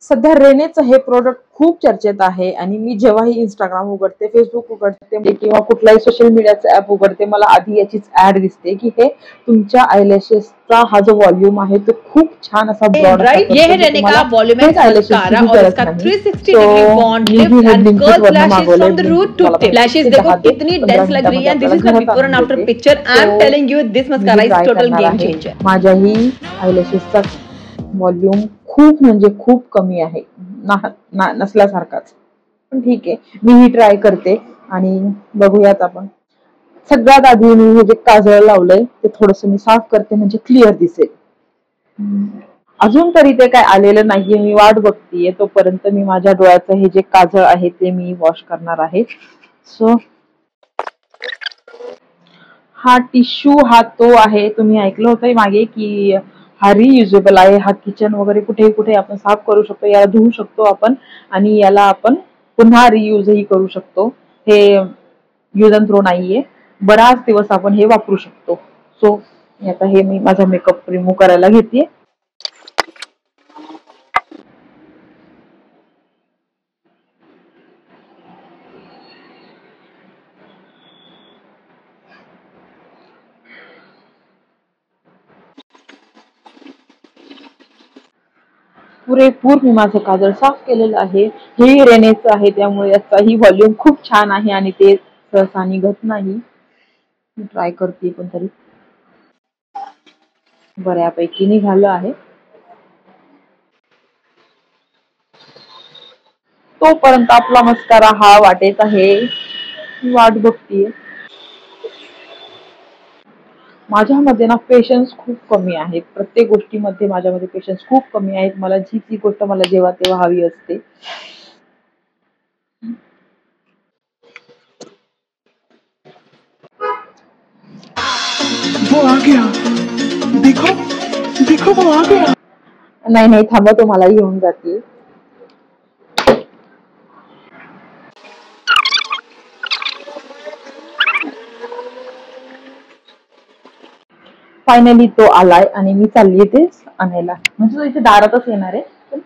सध्या रेनेचं हे प्रोडक्ट खूप चर्चेत आहे आणि मी जेव्हाही इंस्टाग्राम उघडते, फेसबुक उघडते किंवा कुठलाही सोशल मीडियाचा ऍप उघडते, मला आधी याचीच ऍड दिसते की हे तुमच्या आयलॅशेसचा हा जो व्हॉल्यूम आहे तो खूप छान असा ब्रॉड असा ये है रेने का वॉल्यूमेक्स मस्कारा और इसका 360 degree bond lift and curl lashes from the root to tip. Lashes देखो कितनी डेंस लग रही है। This is the before and after picture. I am telling you this mascara is total game changer. माझ्याही आयलॅशेसचा volume खूप म्हणजे खूप कमी आहे, नसल्यासारखाच, पण ठीक आहे, मी ही ट्राय करते आणि बघूयात आपण. सगळ्यात आधी मी हे जे काजळ लावलंय ते थोडस मी साफ करते म्हणजे क्लिअर दिसेल. अजून तरी ते काय आलेलं नाहीये, मी वाट बघतीये. तोपर्यंत मी माझ्या डोळ्याचं हे जे काजळ आहे ते मी वॉश करणार आहे. सो हा टिश्यू हा तो आहे, तुम्ही ऐकलं होतं मागे की हा रियुजेबल आहे, हा किचन वगैरे कुठेही कुठे आपण साफ करू शकतो, याला धुवू शकतो आपण आणि याला आपण पुन्हा रियूजही करू शकतो. हे यूज अँड थ्रो नाहीये, बराच दिवस आपण हे वापरू शकतो. सो आता हे मी माझा मेकअप रिमूव्ह करायला घेते. पुरेपूर मी माझं काजळ साफ केलेलं आहे. हे रेनेचं आहे त्यामुळे याचाही व्हॉल्यूम खूप छान आहे आणि ते सहसा निघत नाही. मी ट्राय करते पण तरी बऱ्यापैकी निघालं आहे. तोपर्यंत आपला मस्कारा हा वाटेत आहे, वाट बघतीये. माझ्यामध्ये ना पेशन्स खूप कमी आहे. प्रत्येक गोष्टीमध्ये माझ्यामध्ये पेशन्स खूप कमी आहेत. मला जी ती गोष्ट मला जेव्हा तेव्हा हवी असते. वो आ गया, देखो देखो वो आ गया. नाही नाही थांबा, तो मला घेऊन जाते. फायनली तो आलाय आणि मी चालली ते आणायला, म्हणजे तो इथे दारातच येणार आहे.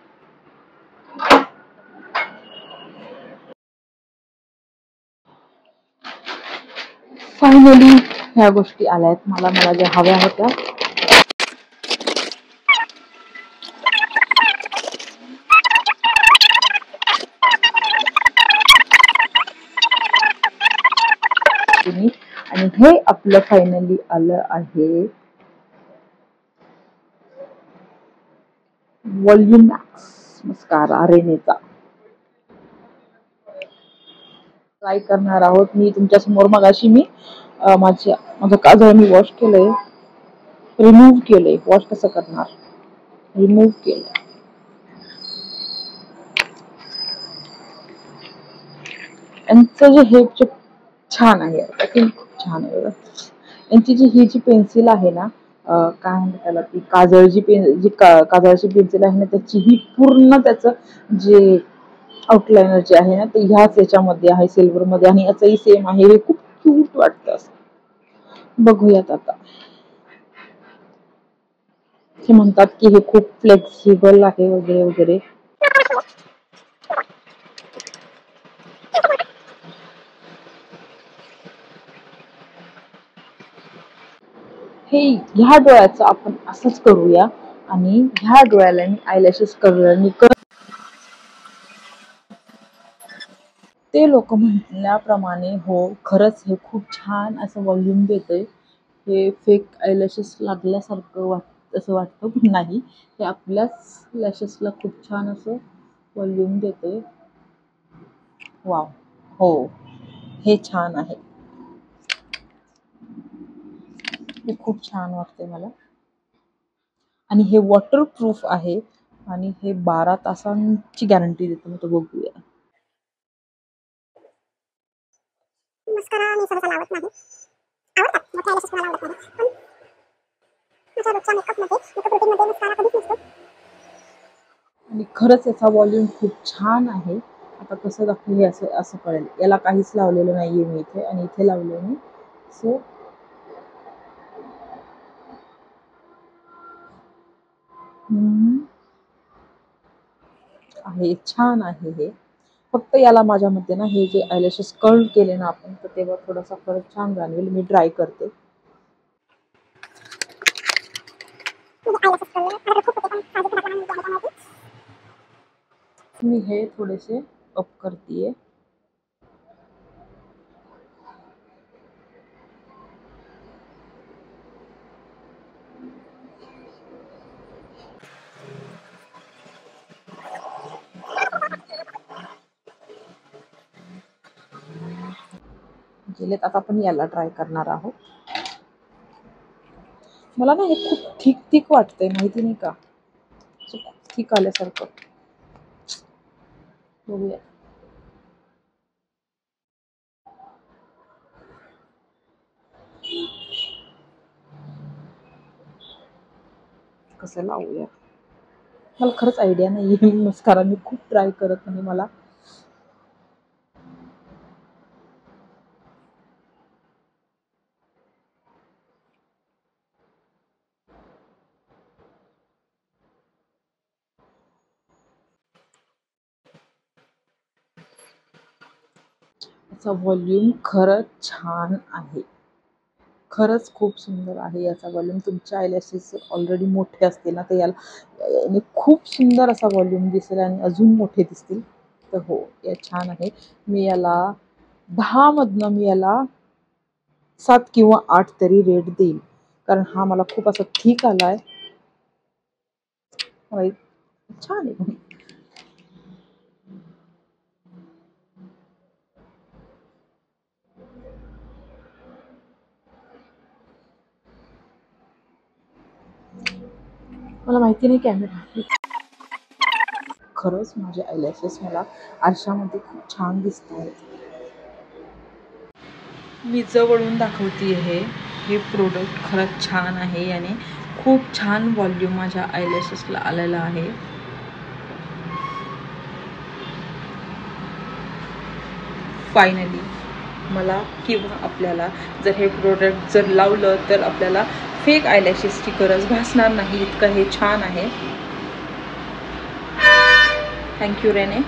फायनली ह्या गोष्टी आल्यात मला ज्या हव्या होत्या. आणि हे आपलं फायनली आलं आहे व्हॉल्यूम मॅक्स मस्कारा रेनेचा. ट्राय करणार आहोत. मी तुमच्या समोर मगाशी मी माझं काजळ मी वॉश केलंय, रिमूव्ह केलंय. वॉश कसं करणार, रिमूव्ह केलंय. यांचं जे हे छान आहे, पॅकिंग खूप छान आहे. यांची ही जी पेन्सिल आहे ना, काय म्हणतात त्याला, ती काजळची पेन्सिल आहे ना, त्याची ही पूर्ण त्याचं जे आउटलाइनर जे आहे ना ते ह्याच याच्यामध्ये आहे, सिल्वर मध्ये, आणि याचंही सेम आहे. हे खूप क्यूट वाटतं असं. बघूयात आता. ते म्हणतात की हे खूप फ्लेक्सिबल आहे वगैरे वगैरे. हे ह्या डोळ्याचं आपण असंच करूया आणि ह्या डोळ्याला मी आयलॅशेस करूया. ते लोक म्हटल्याप्रमाणे हो, खरंच हे खूप छान असं व्हॉल्यूम देतंय. हे फेक आयलॅशेस लागल्यासारखं असं वाटतं, पण नाही, हे आपल्याच लॅशेसला खूप छान असं व्हॉल्यूम देतंय. वाव, हो, हे छान आहे. हे खूप छान वाटते मला. आणि हे वॉटरप्रूफ आहे आणि हे 12 तासांची गॅरंटी देतो. मग तो बघूया. मस्कारा मी सहसा लावत नाही. आवडतात मोठ्या आयलॅशेस मला आवडत नाही, पण माझ्या रोजच्या मेकअप रुटीनमध्ये मस्कारा कधीच नसतो. आणि खरंच याचा व्हॉल्यूम खूप छान आहे. आता कसं दाखवू हे असं कळेल. याला काहीच लावलेलं नाहीये मी इथे, आणि इथे लावलंय मी. सो आहे, छान आहे हे. फक्त याला माझ्या मते ना हे जे आयलॅशेस कर्ल केले ना आपण तर तेव्हा थोडासा फरक छान जाणवेल. मी ट्राय करते. मी हे थोडेसे अप करतीये. गेलेत. आता आपण याला ट्राय करणार आहोत. मला ना हे खूप थिक थिक वाटतंय, माहिती नाही का, खूप थिक आल्यासारखं. बघूया. कसं लावूया मला खरंच आयडिया नाहीये. मस्कारा मी खूप ट्राय करत नाही. मला याचा व्हॉल्यूम खरंच छान आहे. खरंच खूप सुंदर आहे याचा व्हॉल्यूम. तुमच्या आयलॅशेस ऑलरेडी मोठे असतील ना तर याने खूप सुंदर असा व्हॉल्यूम दिसेल आणि अजून मोठे दिसतील. तर हो, या छान आहे. मी याला 10 मधनं मी याला 7 किंवा 8 तरी रेट देईल, कारण हा मला खूप असा ठीक आलाय. छान आहे. मला माहिती नाही कॅमेरा. खरंच माझे आयलॅशेस मला आरशामध्ये खूप छान दिसत आहेत. मी जवळून दाखवते. हे प्रोडक्ट खरंच छान आहे. याने खूप छान व्हॉल्यूम माझ्या आयलॅशेसला आलेला आहे. फायनली मला किंवा आपल्याला जर हे प्रोडक्ट जर लावलं तर आपल्याला फेक आयलॅशेसची गरज भासणार नाही. इतकं हे छान आहे. Thank you Renee.